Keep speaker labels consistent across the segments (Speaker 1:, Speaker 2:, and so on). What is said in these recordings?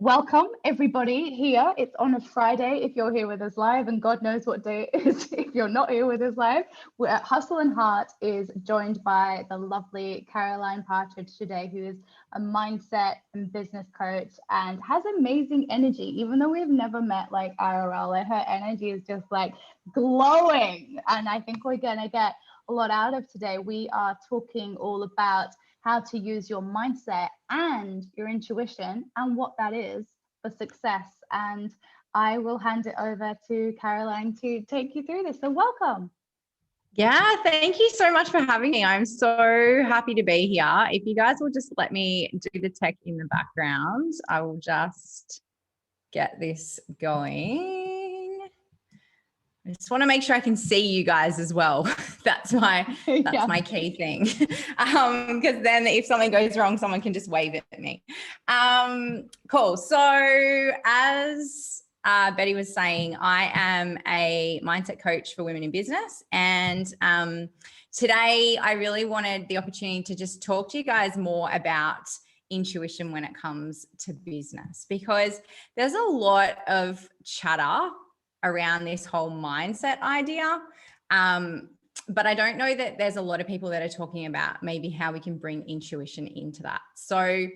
Speaker 1: Welcome everybody here. It's on a Friday if you're here with us live, and God knows what day it is if you're not here with us live. We're at Hstl&Hrt is joined by the lovely Caroline Partridge today, who is a mindset and business coach and has amazing energy. Even though we've never met like IRL, and her energy is just like glowing. And I think we're gonna get a lot out of today. We are talking all about how to use your mindset and your intuition and what that is for success. And I will hand it over to Caroline to take you through this. So welcome.
Speaker 2: Yeah, thank you so much for having me. I'm so happy to be here. If you guys will just let me do the tech in the background, I will just get this going. I just want to make sure I can see you guys as well. That's my key thing. Because then if something goes wrong, someone can just wave it at me. Cool. So as Betty was saying, I am a mindset coach for women in business. And today I really wanted the opportunity to just talk to you guys more about intuition when it comes to business, because there's a lot of chatter around this whole mindset idea. But I don't know that there's a lot of people that are talking about maybe how we can bring intuition into that. So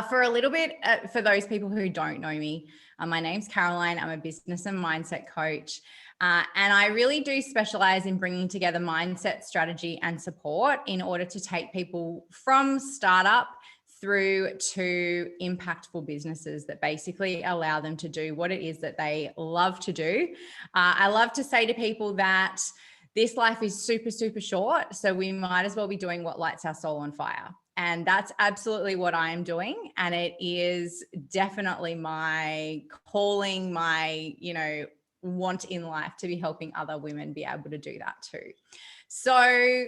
Speaker 2: for a little bit, for those people who don't know me, my name's Caroline. I'm a business and mindset coach. And I really do specialize in bringing together mindset, strategy, and support in order to take people from startup through to impactful businesses that basically allow them to do what it is that they love to do. I love to say to people that this life is super, super short. So we might as well be doing what lights our soul on fire. And that's absolutely what I am doing. And it is definitely my calling, my, want in life to be helping other women be able to do that too. So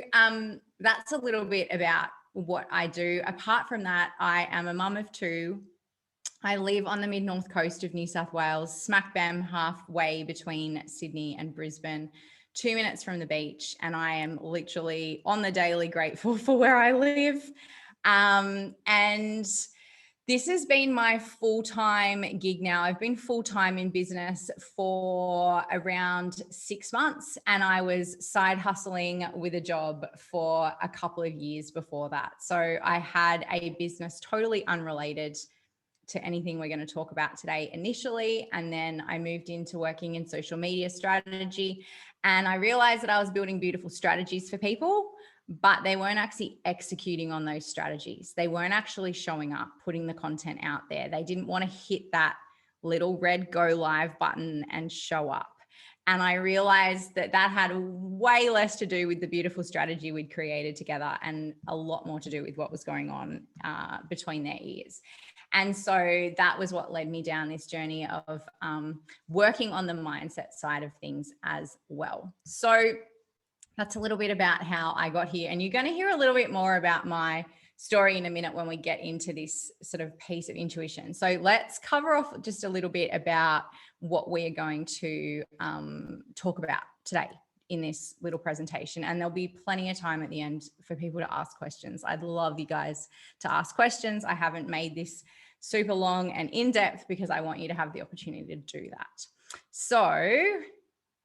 Speaker 2: that's a little bit about what I do. Apart from that, I am a mum of two. I live on the mid-north coast of New South Wales, smack bam halfway between Sydney and Brisbane, 2 minutes from the beach. And I am literally on the daily grateful for where I live. And this has been my full-time gig now. I've been full-time in business for around 6 months, and I was side hustling with a job for a couple of years before that. So I had a business totally unrelated to anything we're going to talk about today initially. And then I moved into working in social media strategy, and I realized that I was building beautiful strategies for people, but they weren't actually executing on those strategies. They weren't actually showing up, putting the content out there. They didn't want to hit that little red go live button and show up. And I realized that that had way less to do with the beautiful strategy we'd created together and a lot more to do with what was going on between their ears. And so that was what led me down this journey of working on the mindset side of things as well. So that's a little bit about how I got here. And you're going to hear a little bit more about my story in a minute when we get into this sort of piece of intuition. So let's cover off just a little bit about what we're going to talk about today in this little presentation. And there'll be plenty of time at the end for people to ask questions. I'd love you guys to ask questions. I haven't made this super long and in-depth because I want you to have the opportunity to do that. So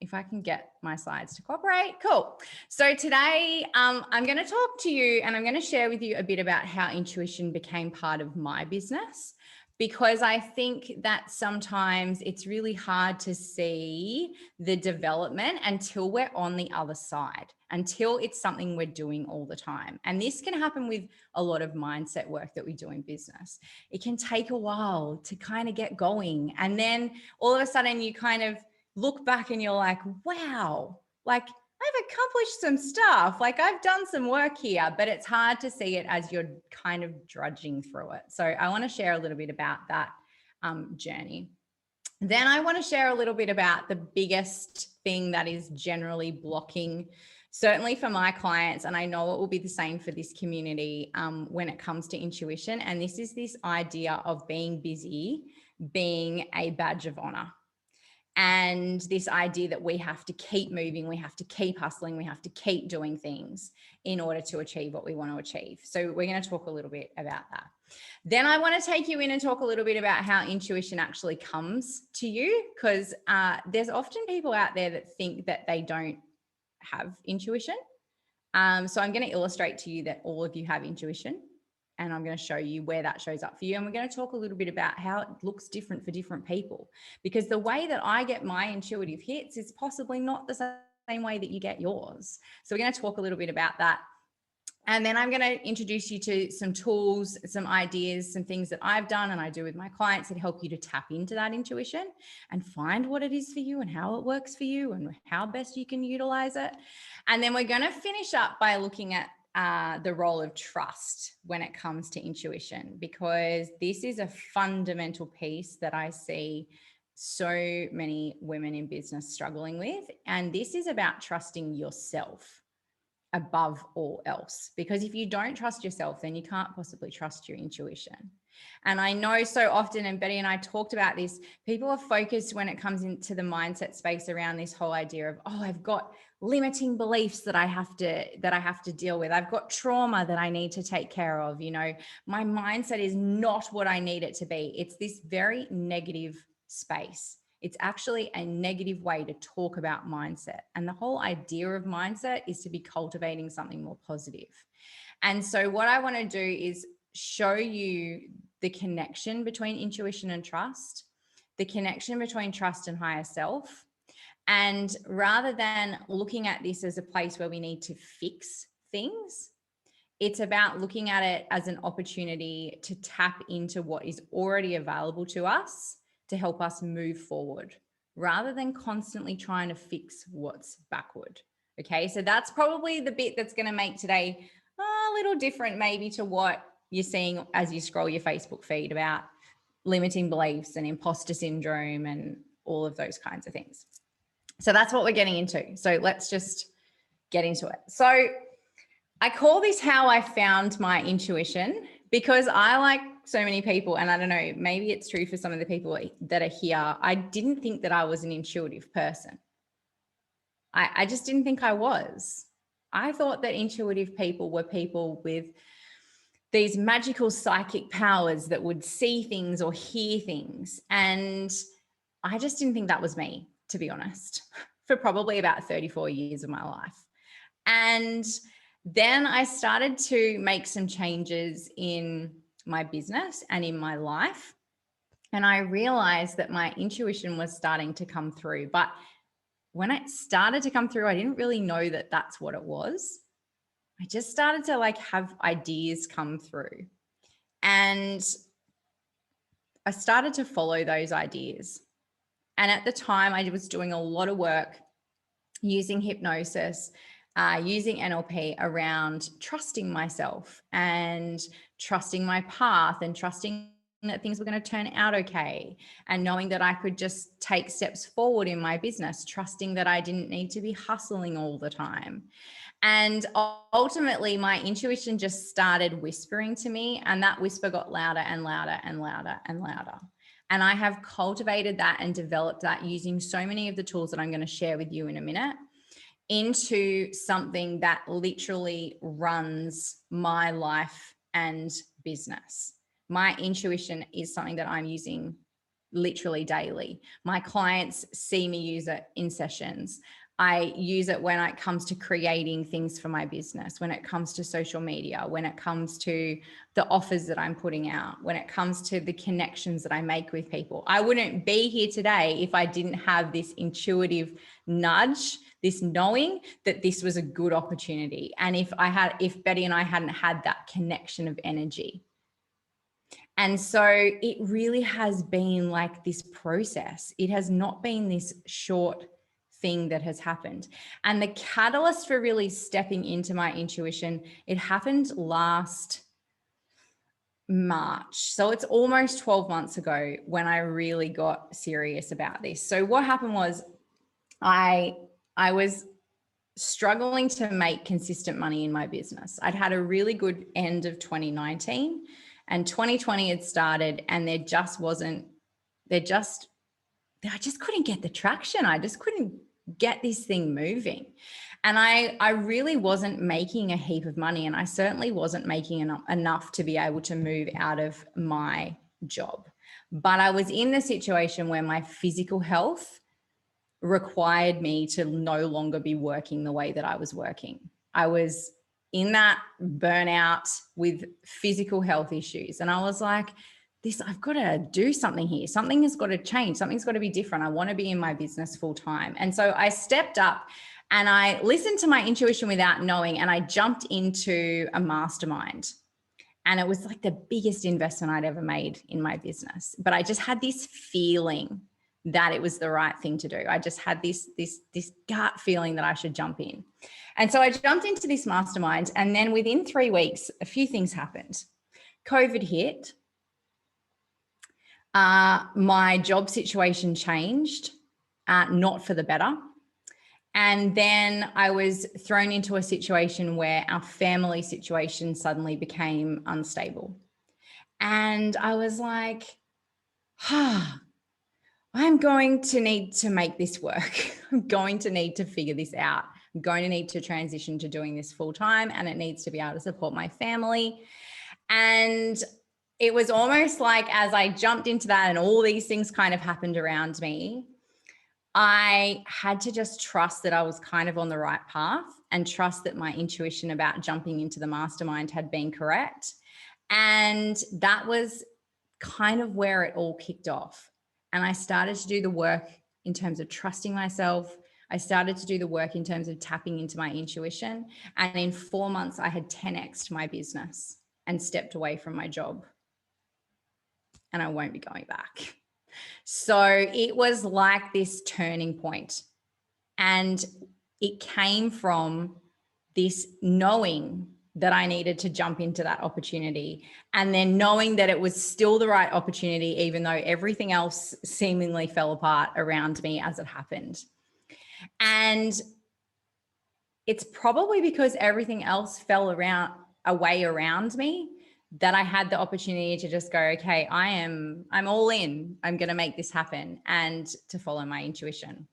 Speaker 2: if I can get my slides to cooperate, cool. So today I'm going to talk to you and I'm going to share with you a bit about how intuition became part of my business, because I think that sometimes it's really hard to see the development until we're on the other side, until it's something we're doing all the time. And this can happen with a lot of mindset work that we do in business. It can take a while to kind of get going. And then all of a sudden you kind of look back and you're like, wow, like I've accomplished some stuff. Like I've done some work here, but it's hard to see it as you're kind of drudging through it. So I want to share a little bit about that journey. Then I want to share a little bit about the biggest thing that is generally blocking, certainly for my clients, and I know it will be the same for this community when it comes to intuition. And this is this idea of being busy being a badge of honor. and this idea that we have to keep moving, we have to keep hustling, we have to keep doing things in order to achieve what we want to achieve. So we're going to talk a little bit about that. Then I want to take you in and talk a little bit about how intuition actually comes to you, because there's often people out there that think that they don't have intuition. So I'm going to illustrate to you that all of you have intuition, and I'm going to show you where that shows up for you. And we're going to talk a little bit about how it looks different for different people, because the way that I get my intuitive hits is possibly not the same way that you get yours. So we're going to talk a little bit about that. And then I'm going to introduce you to some tools, some ideas, some things that I've done and I do with my clients that help you to tap into that intuition and find what it is for you and how it works for you and how best you can utilize it. And then we're going to finish up by looking at the role of trust when it comes to intuition, because this is a fundamental piece that I see so many women in business struggling with. And this is about trusting yourself above all else, because if you don't trust yourself, then you can't possibly trust your intuition. And I know so often, and Betty and I talked about this, people are focused when it comes into the mindset space around this whole idea of, oh, I've got limiting beliefs that I have to deal with. I've got trauma that I need to take care of. You know, my mindset is not what I need it to be. It's this very negative space. It's actually a negative way to talk about mindset. And the whole idea of mindset is to be cultivating something more positive. And so what I want to do is show you the connection between intuition and trust, the connection between trust and higher self. And rather than looking at this as a place where we need to fix things, it's about looking at it as an opportunity to tap into what is already available to us to help us move forward, rather than constantly trying to fix what's backward. Okay, so that's probably the bit that's going to make today a little different maybe to what you're seeing as you scroll your Facebook feed about limiting beliefs and imposter syndrome and all of those kinds of things. So that's what we're getting into. So let's just get into it. So I call this how I found my intuition, because I, like so many people, and I don't know, maybe it's true for some of the people that are here, I didn't think that I was an intuitive person. I just didn't think I was. I thought that intuitive people were people with these magical psychic powers that would see things or hear things. And I just didn't think that was me, to be honest, for probably about 34 years of my life. And then I started to make some changes in my business and in my life. And I realized that my intuition was starting to come through. But when it started to come through, I didn't really know that that's what it was. I just started to have ideas come through. And I started to follow those ideas. And at the time, I was doing a lot of work using hypnosis, using NLP around trusting myself and trusting my path and trusting that things were going to turn out okay, and knowing that I could just take steps forward in my business, trusting that I didn't need to be hustling all the time. And ultimately, my intuition just started whispering to me, and that whisper got louder and louder and louder and louder. And I have cultivated that and developed that using so many of the tools that I'm going to share with you in a minute into something that literally runs my life and business. My intuition is something that I'm using literally daily. My clients see me use it in sessions. I use it when it comes to creating things for my business, when it comes to social media, when it comes to the offers that I'm putting out, when it comes to the connections that I make with people. I wouldn't be here today if I didn't have this intuitive nudge, this knowing that this was a good opportunity. And if Betty and I hadn't had that connection of energy. And so it really has been like this process. It has not been this short thing that has happened. And the catalyst for really stepping into my intuition, it happened last March. So it's almost 12 months ago when I really got serious about this. So what happened was I was struggling to make consistent money in my business. I'd had a really good end of 2019 and 2020 had started, and there I just couldn't get the traction. I just couldn't get this thing moving. And I really wasn't making a heap of money, and I certainly wasn't making enough to be able to move out of my job. But I was in the situation where my physical health required me to no longer be working the way that I was working. I was in that burnout with physical health issues. And I was like, I've got to do something here. Something has got to change. Something's got to be different. I want to be in my business full time. And so I stepped up and I listened to my intuition without knowing, and I jumped into a mastermind. And it was like the biggest investment I'd ever made in my business. But I just had this feeling that it was the right thing to do. I just had this gut feeling that I should jump in. And so I jumped into this mastermind, and then within 3 weeks, a few things happened. COVID hit. My job situation changed, not for the better. And then I was thrown into a situation where our family situation suddenly became unstable. And I was like, I'm going to need to make this work. I'm going to need to figure this out. I'm going to need to transition to doing this full time, and it needs to be able to support my family. And it was almost like as I jumped into that and all these things kind of happened around me, I had to just trust that I was kind of on the right path and trust that my intuition about jumping into the mastermind had been correct. And that was kind of where it all kicked off. And I started to do the work in terms of trusting myself. I started to do the work in terms of tapping into my intuition. And in 4 months, I had 10x'd my business and stepped away from my job. And I won't be going back. So it was like this turning point. And it came from this knowing that I needed to jump into that opportunity, and then knowing that it was still the right opportunity, even though everything else seemingly fell apart around me as it happened. And it's probably because everything else fell away around me that I had the opportunity to just go, okay, I'm all in. I'm going to make this happen, and to follow my intuition.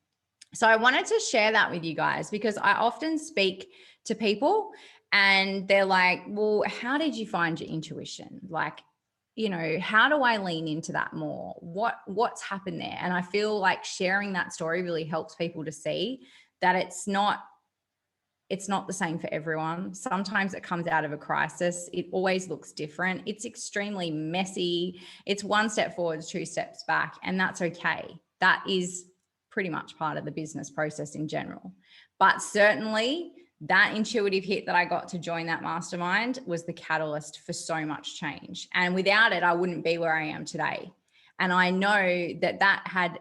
Speaker 2: So I wanted to share that with you guys, because I often speak to people and they're like, well, how did you find your intuition? Like, you know, how do I lean into that more? What's happened there? And I feel like sharing that story really helps people to see that it's not the same for everyone. Sometimes it comes out of a crisis. It always looks different. It's extremely messy. It's 1 step forward, 2 steps back, and that's okay. That is pretty much part of the business process in general. But certainly that intuitive hit that I got to join that mastermind was the catalyst for so much change. And without it, I wouldn't be where I am today. And I know that had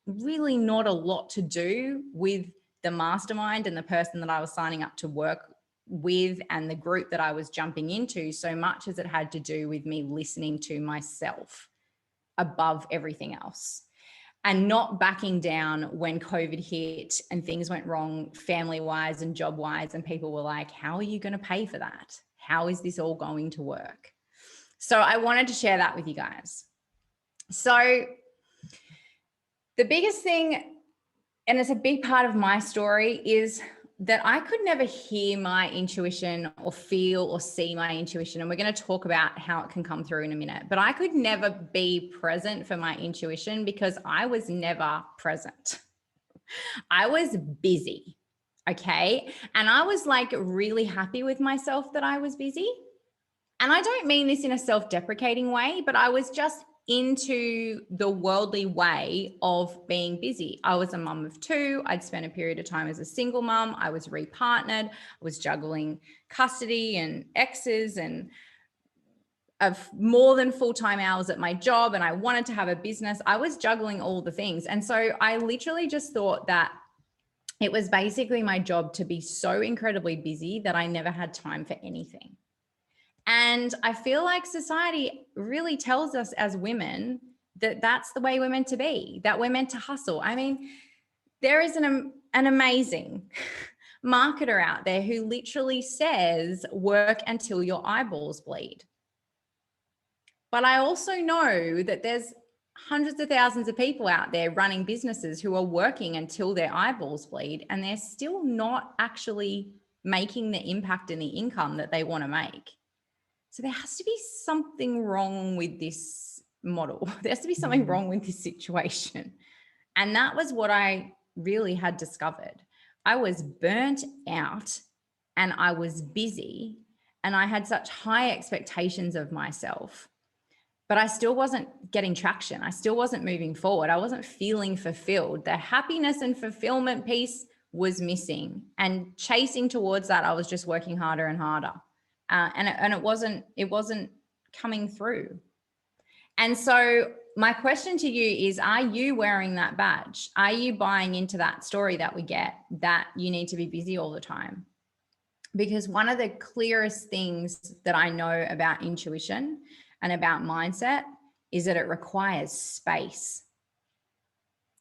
Speaker 2: really not a lot to do with the mastermind and the person that I was signing up to work with and the group that I was jumping into, so much as it had to do with me listening to myself above everything else, and not backing down when COVID hit and things went wrong family-wise and job-wise, and people were like, how are you going to pay for that? How is this all going to work? So I wanted to share that with you guys. So the biggest thing, and it's a big part of my story, is that I could never hear my intuition or feel or see my intuition. And we're going to talk about how it can come through in a minute. But I could never be present for my intuition because I was never present. I was busy. Okay. And I was like really happy with myself that I was busy. And I don't mean this in a self-deprecating way, but I was just into the worldly way of being busy. I was a mum of 2. I'd spent a period of time as a single mum. I was repartnered. I was juggling custody and exes and of more than full-time hours at my job. And I wanted to have a business. I was juggling all the things. And so I literally just thought that it was basically my job to be so incredibly busy that I never had time for anything. And I feel like society really tells us as women that that's the way we're meant to be, that we're meant to hustle. I mean, there is an amazing marketer out there who literally says, work until your eyeballs bleed. But I also know that there's hundreds of thousands of people out there running businesses who are working until their eyeballs bleed, and they're still not actually making the impact and the income that they want to make. So there has to be something wrong with this model. There has to be something wrong with this situation. And that was what I really had discovered. I was burnt out and I was busy and I had such high expectations of myself, but I still wasn't getting traction. I still wasn't moving forward. I wasn't feeling fulfilled. The happiness and fulfillment piece was missing, and chasing towards that, I was just working harder and harder. And it wasn't coming through. And so my question to you is, are you wearing that badge? Are you buying into that story that we get, that you need to be busy all the time? Because one of the clearest things that I know about intuition and about mindset is that it requires space.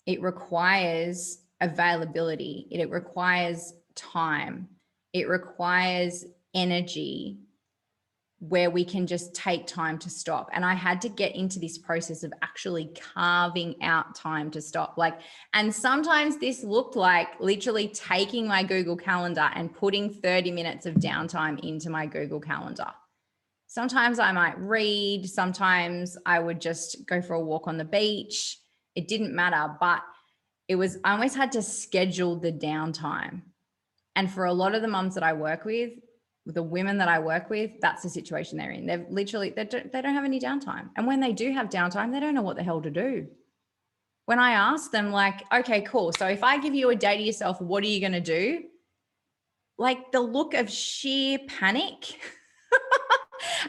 Speaker 2: It requires availability. It requires time. It requires energy where we can just take time to stop. And I had to get into this process of actually carving out time to stop. And sometimes this looked like literally taking my Google Calendar and putting 30 minutes of downtime into my Google Calendar. Sometimes I might read, sometimes I would just go for a walk on the beach. It didn't matter, but I always had to schedule the downtime. And for a lot of the mums that I work with, the women that I work with, that's the situation they're in. They don't have any downtime. And when they do have downtime, they don't know what the hell to do. When I ask them, okay, cool. So if I give you a day to yourself, what are you going to do? The look of sheer panic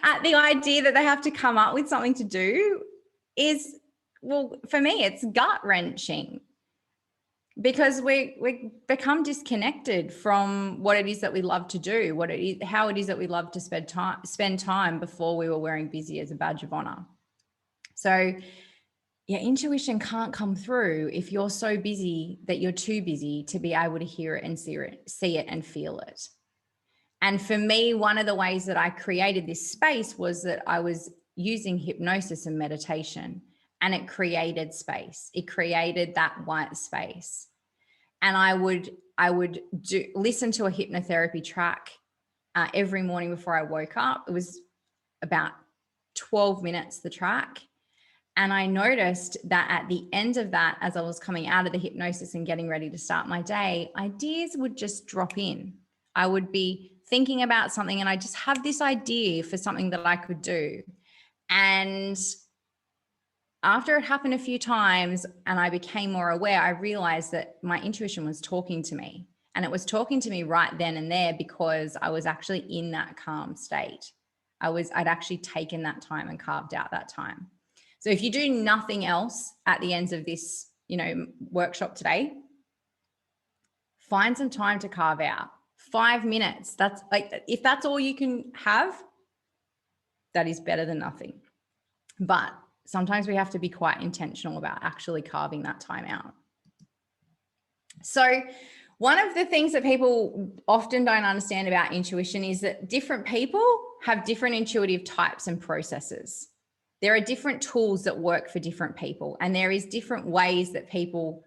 Speaker 2: at the idea that they have to come up with something to do is, well, for me, it's gut wrenching. Because we become disconnected from what it is that we love to do, how it is that we love to spend time before we were wearing busy as a badge of honor. So yeah, intuition can't come through if you're so busy that you're too busy to be able to hear it and see it and feel it. And for me, one of the ways that I created this space was that I was using hypnosis and meditation, and it created space. It created that white space. And I would listen to a hypnotherapy track every morning before I woke up. It was about 12 minutes, the track. And I noticed that at the end of that, as I was coming out of the hypnosis and getting ready to start my day, ideas would just drop in. I would be thinking about something and I just have this idea for something that I could do. And after it happened a few times and I became more aware, I realized that my intuition was talking to me, and it was talking to me right then and there because I was actually in that calm state. I'd actually taken that time and carved out that time. So if you do nothing else at the end of this, workshop today, find some time to carve out 5 minutes. That's if that's all you can have, that is better than nothing. But sometimes we have to be quite intentional about actually carving that time out. So one of the things that people often don't understand about intuition is that different people have different intuitive types and processes. There are different tools that work for different people, and there is different ways that people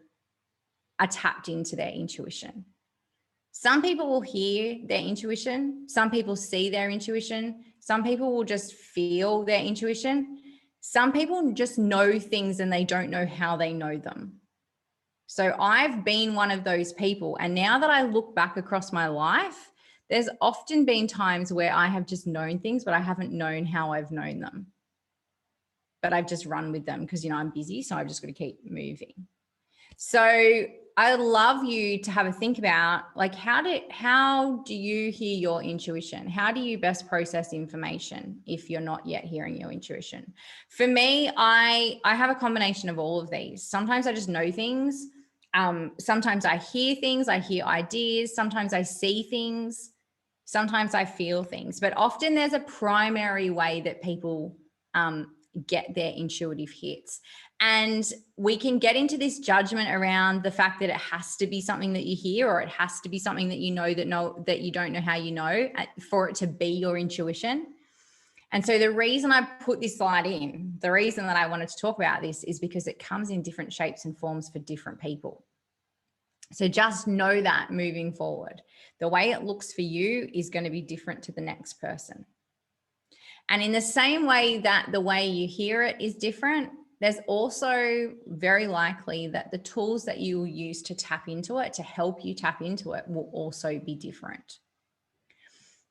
Speaker 2: are tapped into their intuition. Some people will hear their intuition. Some people see their intuition. Some people will just feel their intuition. Some people just know things and they don't know how they know them. So I've been one of those people. And now that I look back across my life, there's often been times where I have just known things, but I haven't known how I've known them. But I've just run with them because, I'm busy. So I've just got to keep moving. So I would love you to have a think about how do you hear your intuition? How do you best process information if you're not yet hearing your intuition? For me, I have a combination of all of these. Sometimes I just know things. Sometimes I hear things, I hear ideas. Sometimes I see things. Sometimes I feel things. But often there's a primary way that people get their intuitive hits. And we can get into this judgment around the fact that it has to be something that you hear, or it has to be something that you know that you don't know how you know, for it to be your intuition. And so the reason I put this slide in, the reason that I wanted to talk about this is because it comes in different shapes and forms for different people. So just know that moving forward, the way it looks for you is going to be different to the next person. And in the same way that the way you hear it is different, there's also very likely that the tools that you will use to tap into it, to help you tap into it, will also be different.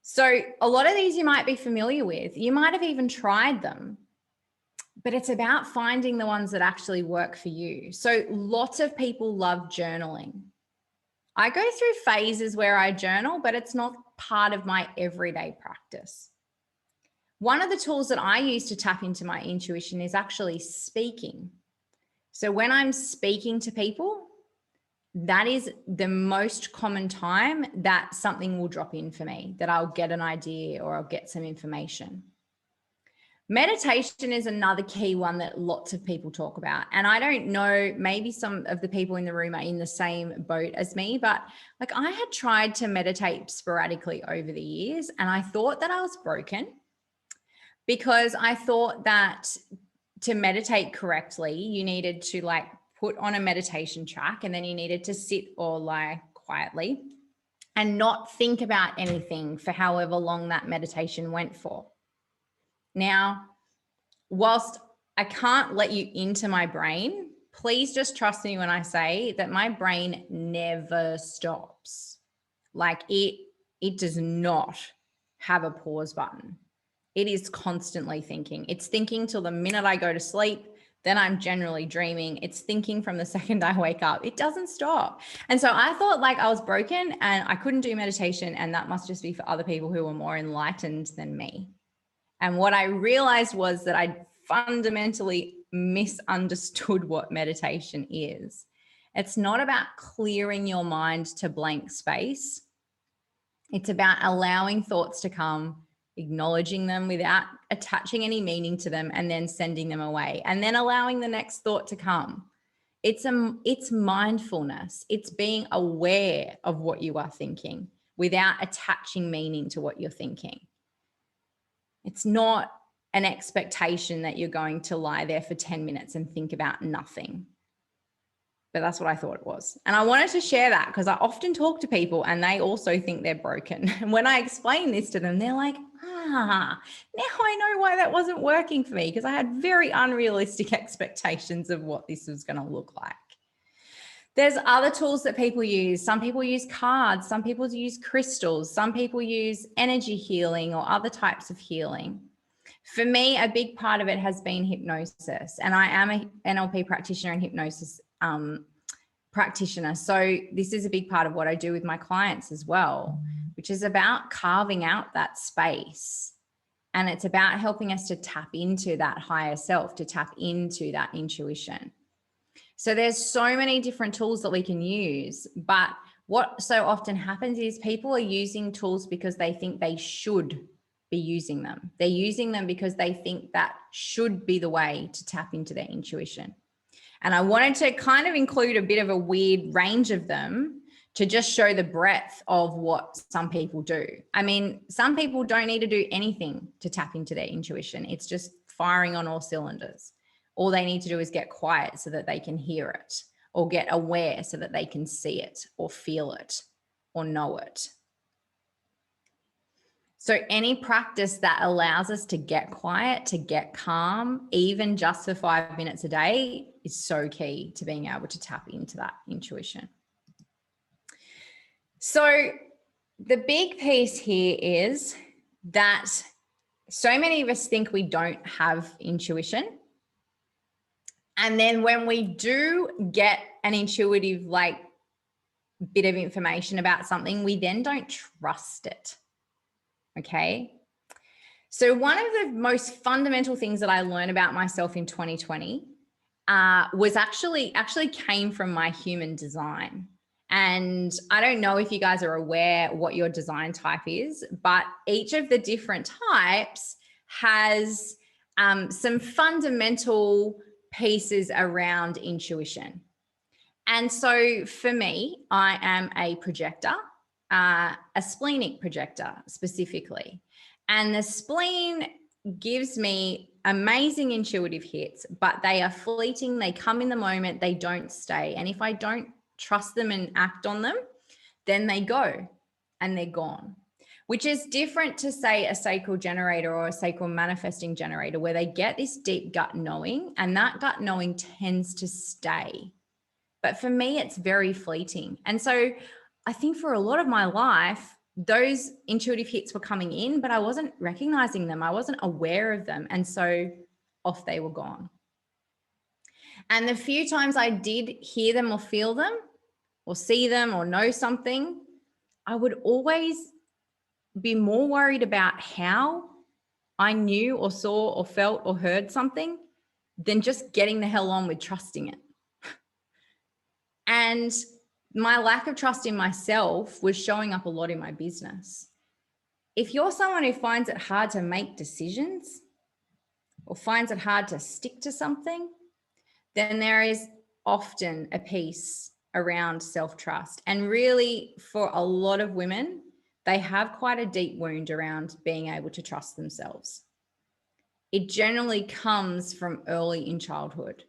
Speaker 2: So a lot of these you might be familiar with. You might have even tried them, but it's about finding the ones that actually work for you. So lots of people love journaling. I go through phases where I journal, but it's not part of my everyday practice. One of the tools that I use to tap into my intuition is actually speaking. So when I'm speaking to people, that is the most common time that something will drop in for me, that I'll get an idea or I'll get some information. Meditation is another key one that lots of people talk about. And I don't know, maybe some of the people in the room are in the same boat as me, but like I had tried to meditate sporadically over the years and I thought that I was broken because I thought that to meditate correctly, you needed to like put on a meditation track and then you needed to sit or lie quietly and not think about anything for however long that meditation went for. Now, whilst I can't let you into my brain, please just trust me when I say that my brain never stops. Like it does not have a pause button. It is constantly thinking. It's thinking till the minute I go to sleep. Then I'm generally dreaming. It's thinking from the second I wake up. It doesn't stop. And so I thought like I was broken and I couldn't do meditation, and that must just be for other people who are more enlightened than me. And what I realized was that I fundamentally misunderstood what meditation is. It's not about clearing your mind to blank space. It's about allowing thoughts to come, acknowledging them without attaching any meaning to them, and then sending them away, and then allowing the next thought to come. It's mindfulness. It's being aware of what you are thinking without attaching meaning to what you're thinking. It's not an expectation that you're going to lie there for 10 minutes and think about nothing. But that's what I thought it was. And I wanted to share that because I often talk to people and they also think they're broken. And when I explain this to them, they're like, now I know why that wasn't working for me, because I had very unrealistic expectations of what this was going to look like. There's other tools that people use. Some people use cards. Some people use crystals. Some people use energy healing or other types of healing. For me, a big part of it has been hypnosis. And I am an NLP practitioner and hypnosis practitioner. So this is a big part of what I do with my clients as well, which is about carving out that space. And it's about helping us to tap into that higher self, to tap into that intuition. So there's so many different tools that we can use, but what so often happens is people are using tools because they think they should be using them. They're using them because they think that should be the way to tap into their intuition. And I wanted to kind of include a bit of a weird range of them to just show the breadth of what some people do. I mean, some people don't need to do anything to tap into their intuition. It's just firing on all cylinders. All they need to do is get quiet so that they can hear it, or get aware so that they can see it or feel it or know it. So any practice that allows us to get quiet, to get calm, even just for 5 minutes a day, is so key to being able to tap into that intuition. So the big piece here is that so many of us think we don't have intuition. And then when we do get an intuitive bit of information about something, we then don't trust it. Okay. So one of the most fundamental things that I learned about myself in 2020 was actually came from my human design. And I don't know if you guys are aware what your design type is, but each of the different types has some fundamental pieces around intuition. And so for me, I am a projector. A splenic projector specifically. And the spleen gives me amazing intuitive hits, but they are fleeting. They come in the moment, they don't stay. And if I don't trust them and act on them, then they go and they're gone, which is different to, say, a sacral generator or a sacral manifesting generator, where they get this deep gut knowing, and that gut knowing tends to stay. But for me, it's very fleeting. And so I think for a lot of my life, those intuitive hits were coming in, but I wasn't recognizing them. I wasn't aware of them. And so off they were gone. And the few times I did hear them or feel them or see them or know something, I would always be more worried about how I knew or saw or felt or heard something than just getting the hell on with trusting it. And my lack of trust in myself was showing up a lot in my business. If you're someone who finds it hard to make decisions or finds it hard to stick to something, then there is often a piece around self-trust. And really, for a lot of women, they have quite a deep wound around being able to trust themselves. It generally comes from early in childhood,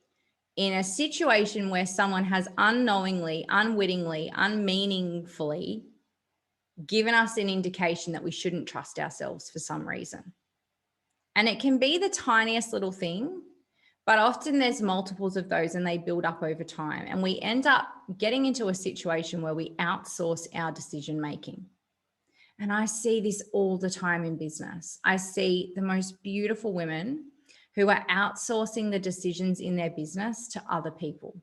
Speaker 2: in a situation where someone has unknowingly, unwittingly, unmeaningfully given us an indication that we shouldn't trust ourselves for some reason. And it can be the tiniest little thing, but often there's multiples of those and they build up over time. And we end up getting into a situation where we outsource our decision making. And I see this all the time in business. I see the most beautiful women who are outsourcing the decisions in their business to other people.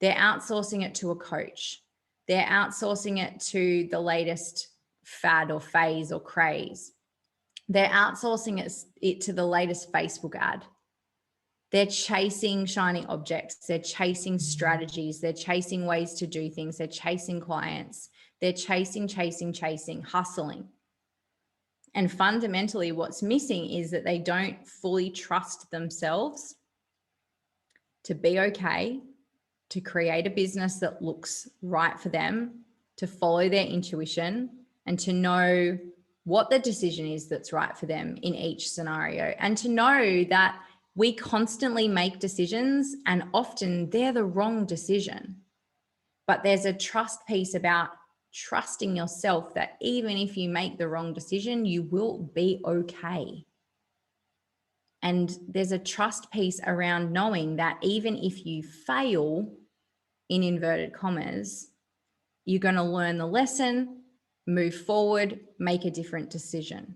Speaker 2: They're outsourcing it to a coach. They're outsourcing it to the latest fad or phase or craze. They're outsourcing it to the latest Facebook ad. They're chasing shiny objects. They're chasing strategies. They're chasing ways to do things. They're chasing clients. They're chasing, hustling. And fundamentally, what's missing is that they don't fully trust themselves to be okay, to create a business that looks right for them, to follow their intuition, and to know what the decision is that's right for them in each scenario. And to know that we constantly make decisions and often they're the wrong decision. But there's a trust piece about trusting yourself that even if you make the wrong decision, you will be okay. And there's a trust piece around knowing that even if you fail, in inverted commas, you're going to learn the lesson, move forward, make a different decision.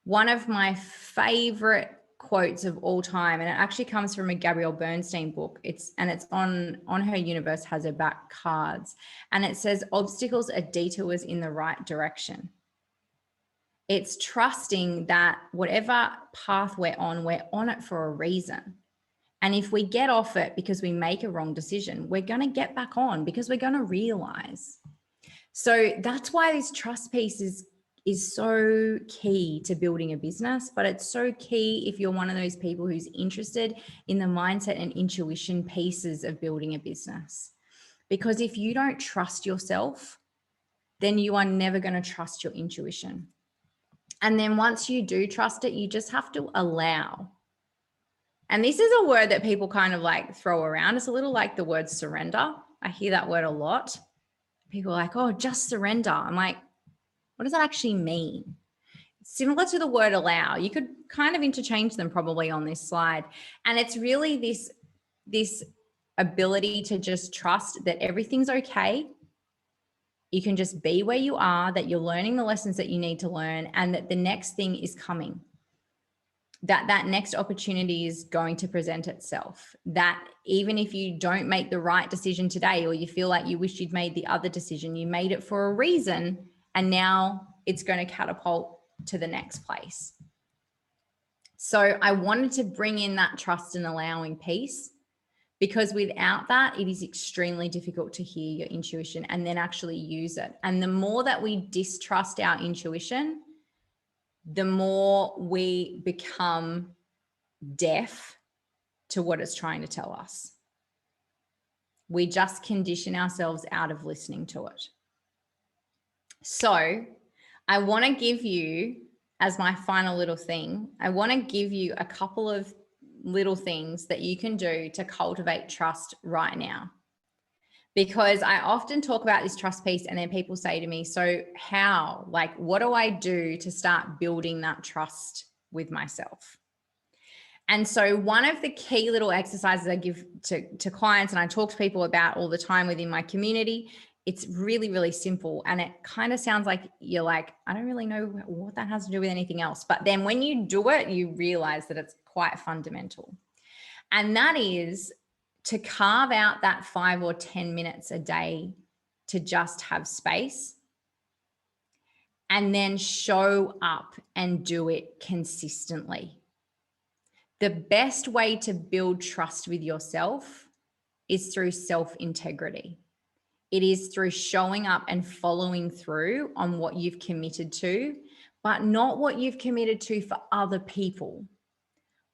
Speaker 2: One of my favorite quotes of all time, and it actually comes from a Gabrielle Bernstein book. It's on her Universe Has Her Back cards. And it says, obstacles are detours in the right direction. It's trusting that whatever path we're on it for a reason. And if we get off it because we make a wrong decision, we're going to get back on because we're going to realize. So that's why this trust piece is so key to building a business, but it's so key if you're one of those people who's interested in the mindset and intuition pieces of building a business. Because if you don't trust yourself, then you are never going to trust your intuition. And then once you do trust it, you just have to allow. And this is a word that people kind of like throw around. It's a little like the word surrender. I hear that word a lot. People are like, oh, just surrender. I'm like, what does that actually mean? It's similar to the word allow. You could kind of interchange them probably on this slide. And it's really this ability to just trust that everything's okay. You can just be where you are, that you're learning the lessons that you need to learn, and that the next thing is coming. That next opportunity is going to present itself. That even if you don't make the right decision today, or you feel like you wish you'd made the other decision, you made it for a reason, and now it's going to catapult to the next place. So I wanted to bring in that trust and allowing piece, because without that, it is extremely difficult to hear your intuition and then actually use it. And the more that we distrust our intuition, the more we become deaf to what it's trying to tell us. We just condition ourselves out of listening to it. So I want to give you as my final little thing, I want to give you a couple of little things that you can do to cultivate trust right now. Because I often talk about this trust piece and then people say to me, so how, like, what do I do to start building that trust with myself? And so one of the key little exercises I give to clients and I talk to people about all the time within my community, it's really, really simple. And it kind of sounds like you're like, I don't really know what that has to do with anything else. But then when you do it, you realize that it's quite fundamental. And that is to carve out that 5 or 10 minutes a day to just have space and then show up and do it consistently. The best way to build trust with yourself is through self-integrity. It is through showing up and following through on what you've committed to, but not what you've committed to for other people,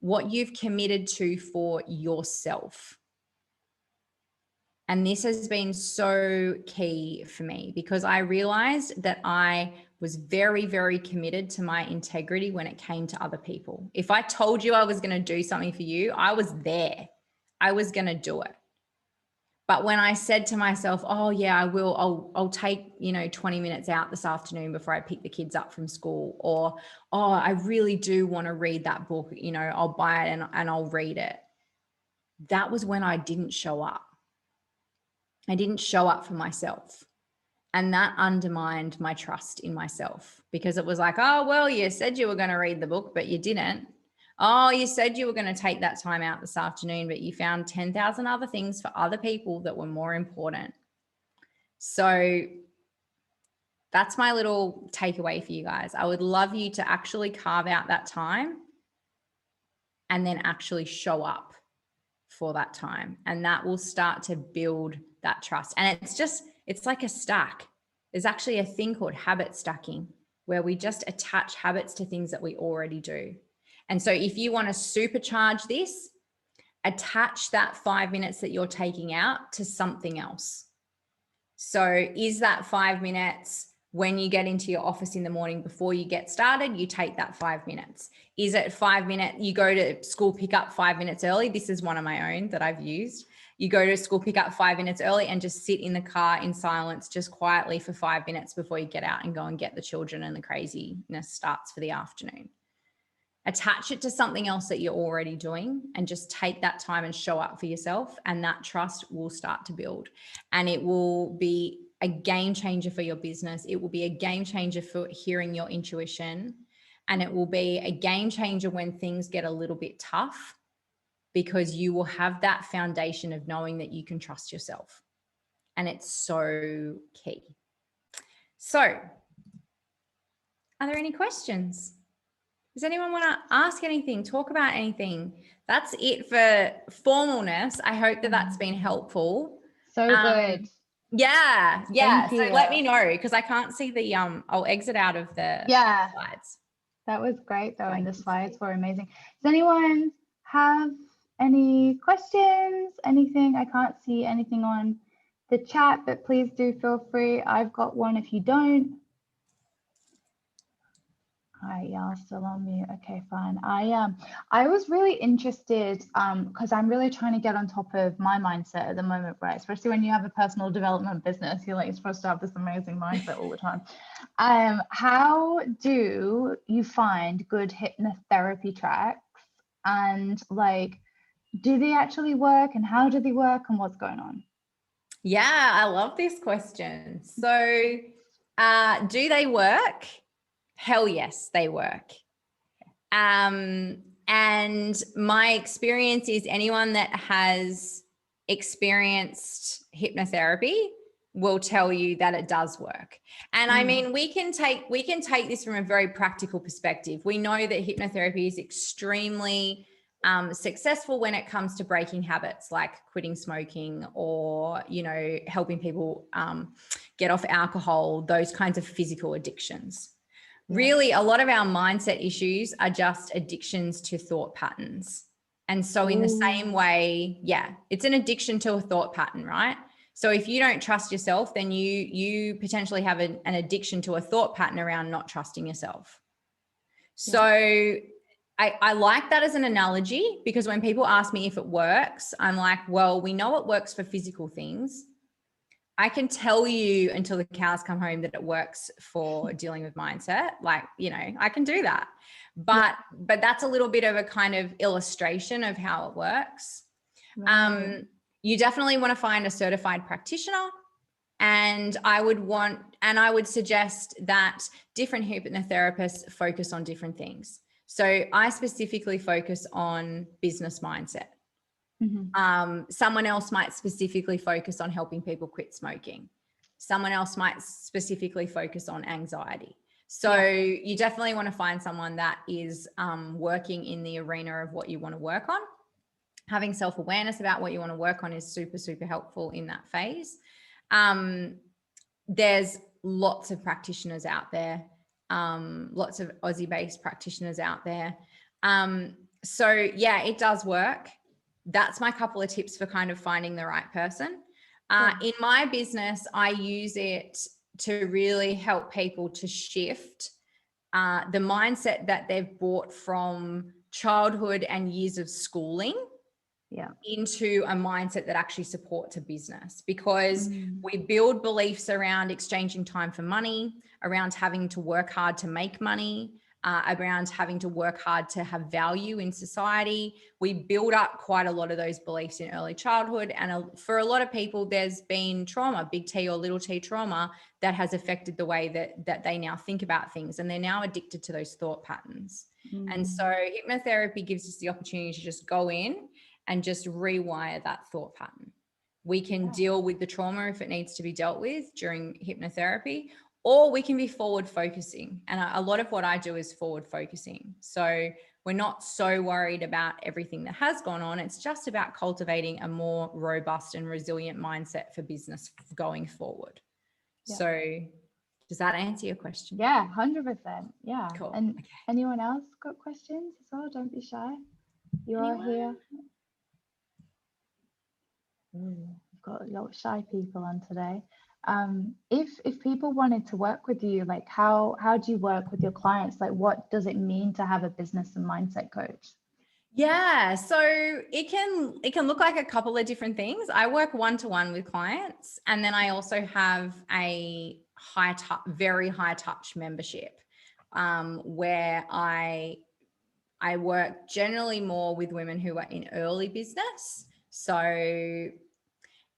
Speaker 2: what you've committed to for yourself. And this has been so key for me because I realized that I was very, very committed to my integrity when it came to other people. If I told you I was going to do something for you, I was there. I was going to do it. But when I said to myself, oh yeah, I will, I'll take, 20 minutes out this afternoon before I pick the kids up from school, or, oh, I really do want to read that book, I'll buy it and I'll read it. That was when I didn't show up. I didn't show up for myself. And that undermined my trust in myself because it was like, oh, well, you said you were going to read the book, but you didn't. Oh, you said you were going to take that time out this afternoon, but you found 10,000 other things for other people that were more important. So that's my little takeaway for you guys. I would love you to actually carve out that time and then actually show up for that time. And that will start to build that trust. And it's like a stack. There's actually a thing called habit stacking where we just attach habits to things that we already do. And so if you want to supercharge this, attach that 5 minutes that you're taking out to something else. So is that 5 minutes when you get into your office in the morning before you get started, you take that 5 minutes? Is it 5 minutes, you go to school pickup 5 minutes early? This is one of my own that I've used. You go to school pickup 5 minutes early and just sit in the car in silence, just quietly for 5 minutes before you get out and go and get the children, and the craziness starts for the afternoon. Attach it to something else that you're already doing and just take that time and show up for yourself, and that trust will start to build, and it will be a game changer for your business. It will be a game changer for hearing your intuition, and it will be a game changer when things get a little bit tough, because you will have that foundation of knowing that you can trust yourself. And it's so key. So are there any questions? Does anyone want to ask anything, talk about anything? That's it for formalness. I hope that that's been helpful.
Speaker 1: So good.
Speaker 2: Yeah.
Speaker 1: Thank
Speaker 2: So
Speaker 1: you.
Speaker 2: let me know, because I can't see the, I'll exit out of the slides.
Speaker 1: That was great though. And the slides were amazing. Does anyone have any questions, anything? I can't see anything on the chat, but please do feel free. I've got one if you don't. Hi, y'all still on mute. Okay, fine. I was really interested because I'm really trying to get on top of my mindset at the moment, right? Especially when you have a personal development business, you're like supposed to have this amazing mindset all the time. How do you find good hypnotherapy tracks, and like, do they actually work, and how do they work, and what's going on?
Speaker 2: Yeah, I love this question. So do they work? Hell yes, they work. And my experience is anyone that has experienced hypnotherapy will tell you that it does work. And I mean, we can take this from a very practical perspective. We know that hypnotherapy is extremely successful when it comes to breaking habits like quitting smoking, or, helping people get off alcohol, those kinds of physical addictions. Really, a lot of our mindset issues are just addictions to thought patterns. And so in the same way, it's an addiction to a thought pattern, right? So if you don't trust yourself, then you potentially have an addiction to a thought pattern around not trusting yourself. So I like that as an analogy, because when people ask me if it works, I'm like, well, we know it works for physical things. I can tell you until the cows come home that it works for dealing with mindset. Like, you know, I can do that. But that's a little bit of a kind of illustration of how it works.
Speaker 1: Right.
Speaker 2: You definitely want to find a certified practitioner. And I would suggest that different hypnotherapists focus on different things. So I specifically focus on business mindset. Someone else might specifically focus on helping people quit smoking. Someone else might specifically focus on anxiety. So you definitely want to find someone that is working in the arena of what you want to work on. Having self-awareness about what you want to work on is super, super helpful in that phase. There's lots of practitioners out there, lots of Aussie-based practitioners out there. So yeah, it does work. That's my couple of tips for kind of finding the right person. In my business, I use it to really help people to shift the mindset that they've brought from childhood and years of schooling into a mindset that actually supports a business, because we build beliefs around exchanging time for money, around having to work hard to make money, around having to work hard to have value in society. We build up quite a lot of those beliefs in early childhood. And for a lot of people, there's been trauma, big T or little t trauma, that has affected the way that they now think about things. And they're now addicted to those thought patterns. And so hypnotherapy gives us the opportunity to just go in and just rewire that thought pattern. We can deal with the trauma if it needs to be dealt with during hypnotherapy, or we can be forward focusing. And a lot of what I do is forward focusing. So we're not so worried about everything that has gone on. It's just about cultivating a more robust and resilient mindset for business going forward. So does that answer your question?
Speaker 1: Yeah, 100%. Yeah.
Speaker 2: Cool.
Speaker 1: And anyone else got questions as well? Don't be shy. You are here. We've got a lot of shy people on today. If people wanted to work with you, like how do you work with your clients? Like, what does it mean to have a business and mindset coach?
Speaker 2: Yeah, so it can look like a couple of different things. I work one-to-one with clients, and then I also have a very high touch membership, where I work generally more with women who are in early business. So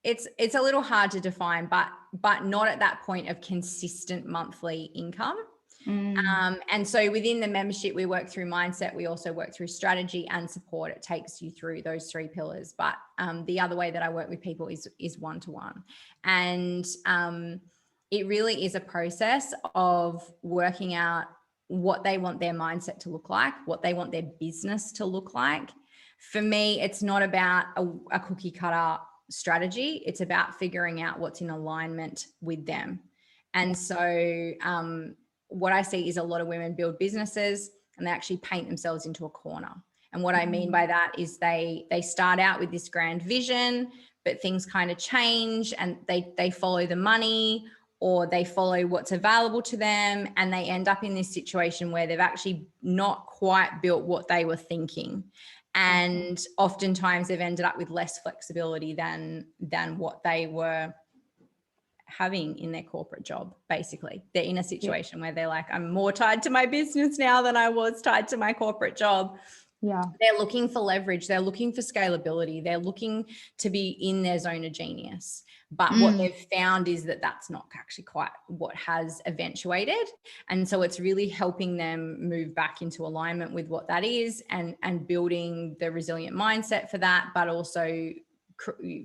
Speaker 2: it's a little hard to define, but not at that point of consistent monthly income. And so within the membership, we work through mindset. We also work through strategy and support. It takes you through those three pillars. But the other way that I work with people is one-to-one. And it really is a process of working out what they want their mindset to look like, what they want their business to look like. For me, it's not about a cookie cutter strategy. It's about figuring out what's in alignment with them. And so what I see is a lot of women build businesses and they actually paint themselves into a corner. And what I mean by that is they start out with this grand vision, but things kind of change and they follow the money, or they follow what's available to them, and they end up in this situation where they've actually not quite built what they were thinking. And oftentimes they've ended up with less flexibility than what they were having in their corporate job. Basically, they're in a situation where they're like, I'm more tied to my business now than I was tied to my corporate job. They're looking for leverage. They're looking for scalability. They're looking to be in their zone of genius. But what they've found is that that's not actually quite what has eventuated. And so it's really helping them move back into alignment with what that is, and building the resilient mindset for that, but also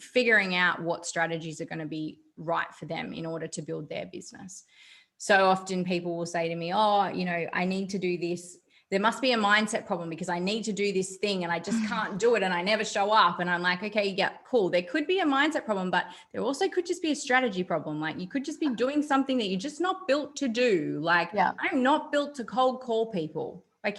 Speaker 2: figuring out what strategies are going to be right for them in order to build their business. So often people will say to me, oh, you know, I need to do this. There must be a mindset problem because I need to do this thing and I just can't do it and I never show up. And I'm like, okay, yeah, cool. There could be a mindset problem, but there also could just be a strategy problem. Like you could just be doing something that you're just not built to do. Like I'm not built to cold call people. Like,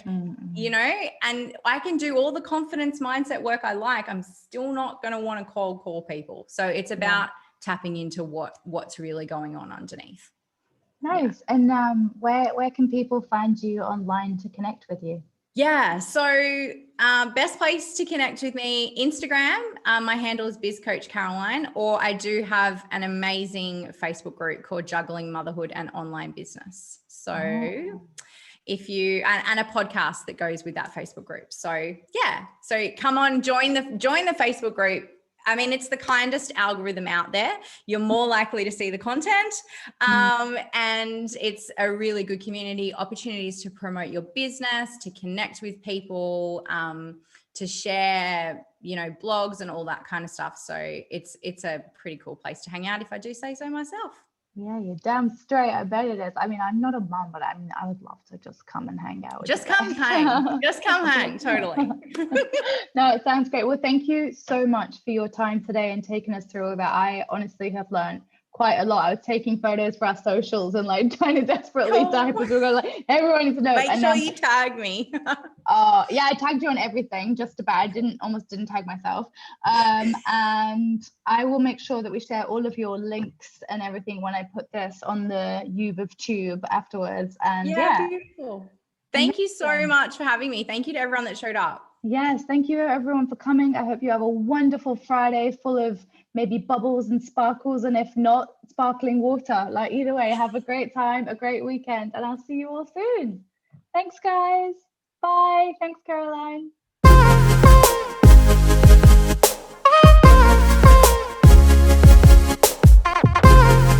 Speaker 2: you know, and I can do all the confidence mindset work I like. I'm still not going to want to cold call people. So it's about tapping into what's really going on underneath.
Speaker 1: Nice. And where can people find you online to connect with you?
Speaker 2: Yeah. So best place to connect with me, Instagram. My handle is BizCoachCaroline, or I do have an amazing Facebook group called Juggling Motherhood and Online Business. So if you, and a podcast that goes with that Facebook group. So yeah, so come on, join the Facebook group. I mean, it's the kindest algorithm out there. You're more likely to see the content. And it's a really good community, opportunities to promote your business, to connect with people, to share, blogs and all that kind of stuff. So it's a pretty cool place to hang out, if I do say so myself.
Speaker 1: Yeah, you're damn straight. I bet it is. I mean, I'm not a mom, but I would love to just come and hang out with you.
Speaker 2: Just come hang, totally.
Speaker 1: No, it sounds great. Well, thank you so much for your time today and taking us through all that. I honestly have learned quite a lot. I was taking photos for our socials and like trying to desperately type as we go, like everyone needs to know.
Speaker 2: Make sure you tag me.
Speaker 1: Yeah, I tagged you on everything, just about. I almost didn't tag myself. And I will make sure that we share all of your links and everything when I put this on the YouTube afterwards. And yeah.
Speaker 2: Beautiful. Thank you so much for having me. Thank you to everyone that showed up.
Speaker 1: Yes, thank you everyone for coming. I hope you have a wonderful Friday full of maybe bubbles and sparkles, and if not, sparkling water. Like either way, have a great time, a great weekend, and I'll see you all soon. Thanks, guys. Bye. Thanks, Caroline.